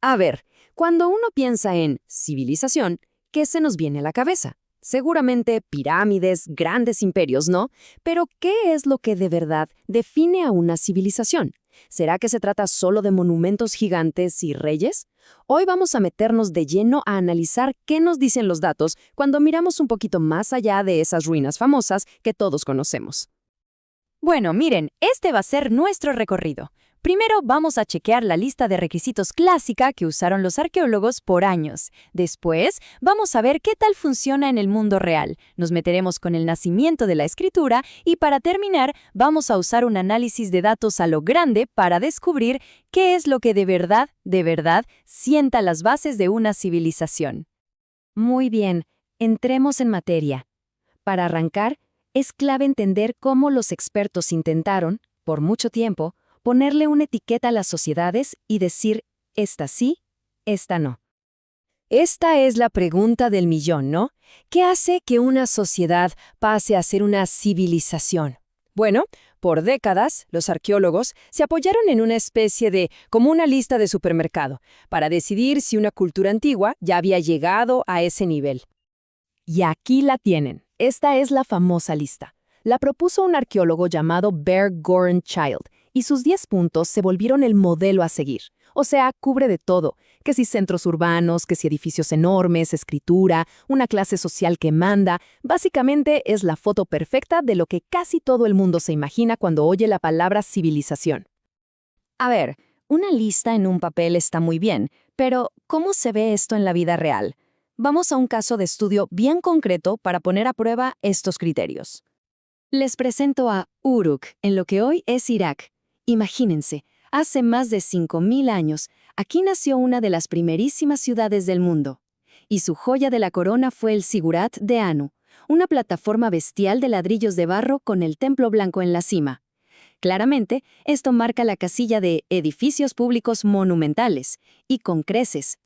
A ver, cuando uno piensa en civilización, ¿qué se nos viene a la cabeza? Seguramente pirámides, grandes imperios, ¿no? Pero ¿qué es lo que de verdad define a una civilización? ¿Será que se trata solo de monumentos gigantes y reyes? Hoy vamos a meternos de lleno a analizar qué nos dicen los datos cuando miramos un poquito más allá de esas ruinas famosas que todos conocemos. Bueno, miren, este va a ser nuestro recorrido. Primero vamos a chequear la lista de requisitos clásica que usaron los arqueólogos por años. Después, vamos a ver qué tal funciona en el mundo real. Nos meteremos con el nacimiento de la escritura y para terminar, vamos a usar un análisis de datos a lo grande para descubrir qué es lo que de verdad, sienta las bases de una civilización. Muy bien, entremos en materia. Para arrancar, es clave entender cómo los expertos intentaron, por mucho tiempo, ponerle una etiqueta a las sociedades y decir, esta sí, esta no. Esta es la pregunta del millón, ¿no? ¿Qué hace que una sociedad pase a ser una civilización? Bueno, por décadas, los arqueólogos se apoyaron en una especie de, como una lista de supermercado, para decidir si una cultura antigua ya había llegado a ese nivel. Y aquí la tienen. Esta es la famosa lista. La propuso un arqueólogo llamado Bear Goren Child, y sus 10 puntos se volvieron el modelo a seguir. O sea, cubre de todo, que si centros urbanos, que si edificios enormes, escritura, una clase social que manda. Básicamente es la foto perfecta de lo que casi todo el mundo se imagina cuando oye la palabra civilización. A ver, una lista en un papel está muy bien, pero ¿cómo se ve esto en la vida real? Vamos a un caso de estudio bien concreto para poner a prueba estos criterios. Les presento a Uruk, en lo que hoy es Irak. Imagínense, hace más de 5.000 años, aquí nació una de las primerísimas ciudades del mundo. Y su joya de la corona fue el Zigurat de Anu, una plataforma bestial de ladrillos de barro con el templo blanco en la cima. Claramente, esto marca la casilla de edificios públicos monumentales, y con creces.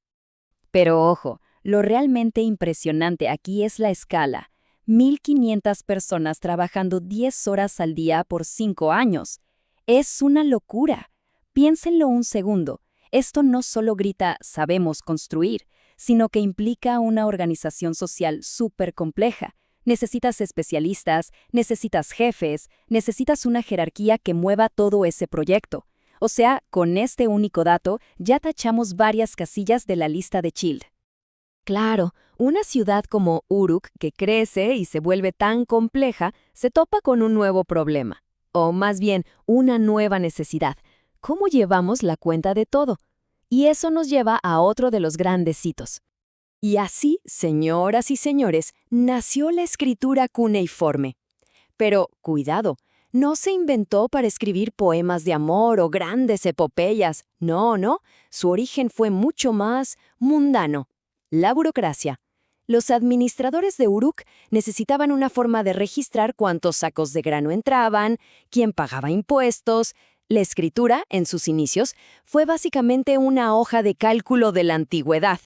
Pero ojo, lo realmente impresionante aquí es la escala. 1.500 personas trabajando 10 horas al día por 5 años. Es una locura. Piénsenlo un segundo. Esto no solo grita «sabemos construir», sino que implica una organización social súper compleja. Necesitas especialistas, necesitas jefes, necesitas una jerarquía que mueva todo ese proyecto. O sea, con este único dato ya tachamos varias casillas de la lista de Child. Claro, una ciudad como Uruk, que crece y se vuelve tan compleja, se topa con un nuevo problema. O más bien, una nueva necesidad. ¿Cómo llevamos la cuenta de todo? Y eso nos lleva a otro de los grandes hitos. Y así, señoras y señores, nació la escritura cuneiforme. Pero, cuidado, no se inventó para escribir poemas de amor o grandes epopeyas. No, no, su origen fue mucho más mundano. La burocracia. Los administradores de Uruk necesitaban una forma de registrar cuántos sacos de grano entraban, quién pagaba impuestos. La escritura, en sus inicios, fue básicamente una hoja de cálculo de la antigüedad.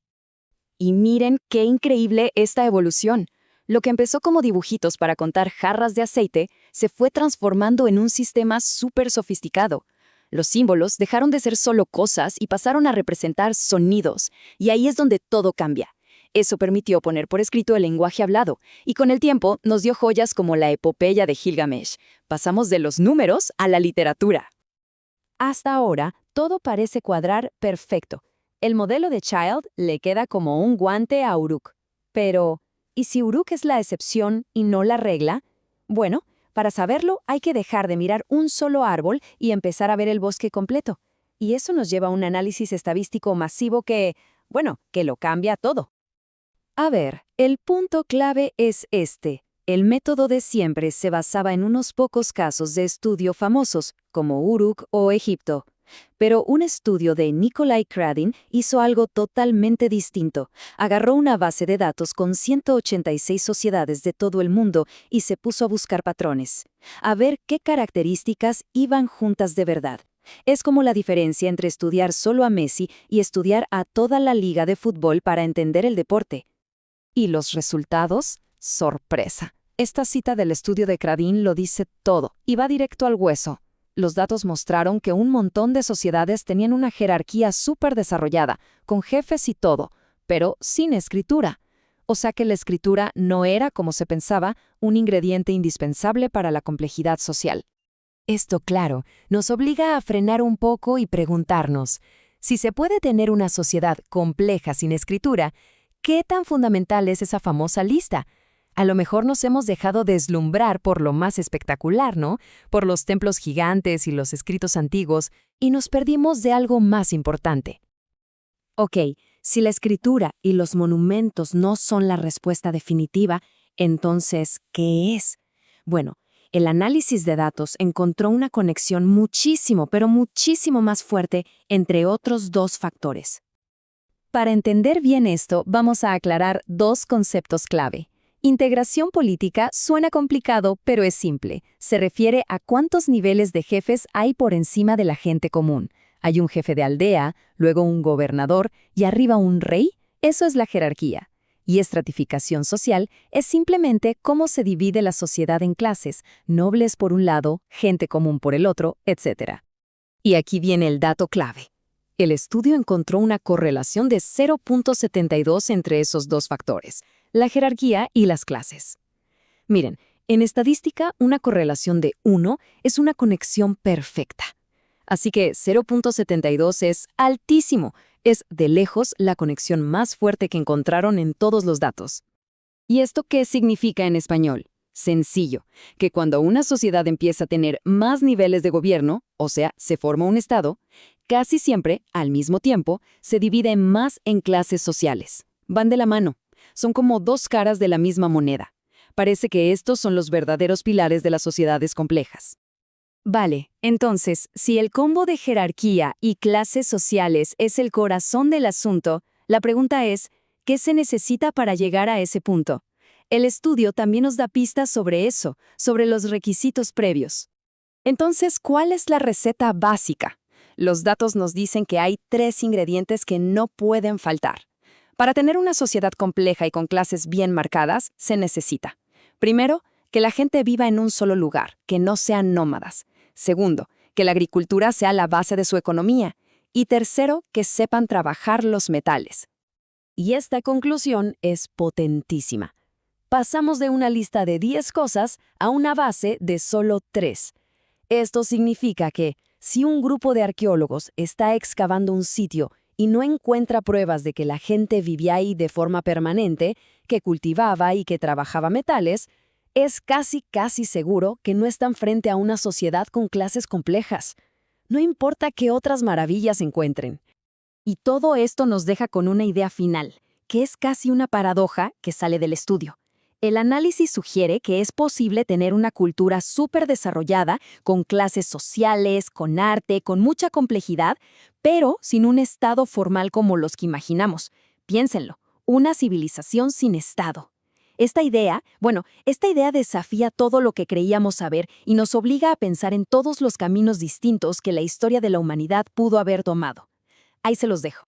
Y miren qué increíble esta evolución. Lo que empezó como dibujitos para contar jarras de aceite se fue transformando en un sistema súper sofisticado. Los símbolos dejaron de ser solo cosas y pasaron a representar sonidos, y ahí es donde todo cambia. Eso permitió poner por escrito el lenguaje hablado, y con el tiempo nos dio joyas como la epopeya de Gilgamesh. Pasamos de los números a la literatura. Hasta ahora, todo parece cuadrar perfecto. El modelo de Child le queda como un guante a Uruk. Pero, ¿y si Uruk es la excepción y no la regla? Bueno, para saberlo hay que dejar de mirar un solo árbol y empezar a ver el bosque completo. Y eso nos lleva a un análisis estadístico masivo que lo cambia todo. A ver, el punto clave es este. El método de siempre se basaba en unos pocos casos de estudio famosos, como Uruk o Egipto. Pero un estudio de Nikolai Kradin hizo algo totalmente distinto. Agarró una base de datos con 186 sociedades de todo el mundo y se puso a buscar patrones, a ver qué características iban juntas de verdad. Es como la diferencia entre estudiar solo a Messi y estudiar a toda la liga de fútbol para entender el deporte. ¿Y los resultados? Sorpresa. Esta cita del estudio de Kradin lo dice todo y va directo al hueso. Los datos mostraron que un montón de sociedades tenían una jerarquía súper desarrollada, con jefes y todo, pero sin escritura. O sea que la escritura no era, como se pensaba, un ingrediente indispensable para la complejidad social. Esto, claro, nos obliga a frenar un poco y preguntarnos, si se puede tener una sociedad compleja sin escritura, ¿qué tan fundamental es esa famosa lista? A lo mejor nos hemos dejado deslumbrar por lo más espectacular, ¿no? Por los templos gigantes y los escritos antiguos, y nos perdimos de algo más importante. Ok, si la escritura y los monumentos no son la respuesta definitiva, entonces, ¿qué es? Bueno, el análisis de datos encontró una conexión muchísimo, pero muchísimo más fuerte entre otros dos factores. Para entender bien esto, vamos a aclarar dos conceptos clave. Integración política suena complicado, pero es simple. Se refiere a cuántos niveles de jefes hay por encima de la gente común. Hay un jefe de aldea, luego un gobernador y arriba un rey. Eso es la jerarquía. Y estratificación social es simplemente cómo se divide la sociedad en clases, nobles por un lado, gente común por el otro, etc. Y aquí viene el dato clave. El estudio encontró una correlación de 0.72 entre esos dos factores, la jerarquía y las clases. Miren, en estadística, una correlación de 1 es una conexión perfecta. Así que 0.72 es altísimo, es de lejos la conexión más fuerte que encontraron en todos los datos. ¿Y esto qué significa en español? Sencillo, que cuando una sociedad empieza a tener más niveles de gobierno, o sea, se forma un Estado, casi siempre, al mismo tiempo, se divide más en clases sociales. Van de la mano. Son como dos caras de la misma moneda. Parece que estos son los verdaderos pilares de las sociedades complejas. Vale, entonces, si el combo de jerarquía y clases sociales es el corazón del asunto, la pregunta es, ¿qué se necesita para llegar a ese punto? El estudio también nos da pistas sobre eso, sobre los requisitos previos. Entonces, ¿cuál es la receta básica? Los datos nos dicen que hay 3 ingredientes que no pueden faltar. Para tener una sociedad compleja y con clases bien marcadas, se necesita. Primero, que la gente viva en un solo lugar, que no sean nómadas. Segundo, que la agricultura sea la base de su economía. Y tercero, que sepan trabajar los metales. Y esta conclusión es potentísima. Pasamos de una lista de 10 cosas a una base de solo 3. Esto significa que, si un grupo de arqueólogos está excavando un sitio y no encuentra pruebas de que la gente vivía ahí de forma permanente, que cultivaba y que trabajaba metales, es casi seguro que no están frente a una sociedad con clases complejas. No importa qué otras maravillas encuentren. Y todo esto nos deja con una idea final, que es casi una paradoja que sale del estudio. El análisis sugiere que es posible tener una cultura súper desarrollada, con clases sociales, con arte, con mucha complejidad, pero sin un Estado formal como los que imaginamos. Piénsenlo, una civilización sin Estado. Esta idea desafía todo lo que creíamos saber y nos obliga a pensar en todos los caminos distintos que la historia de la humanidad pudo haber tomado. Ahí se los dejo.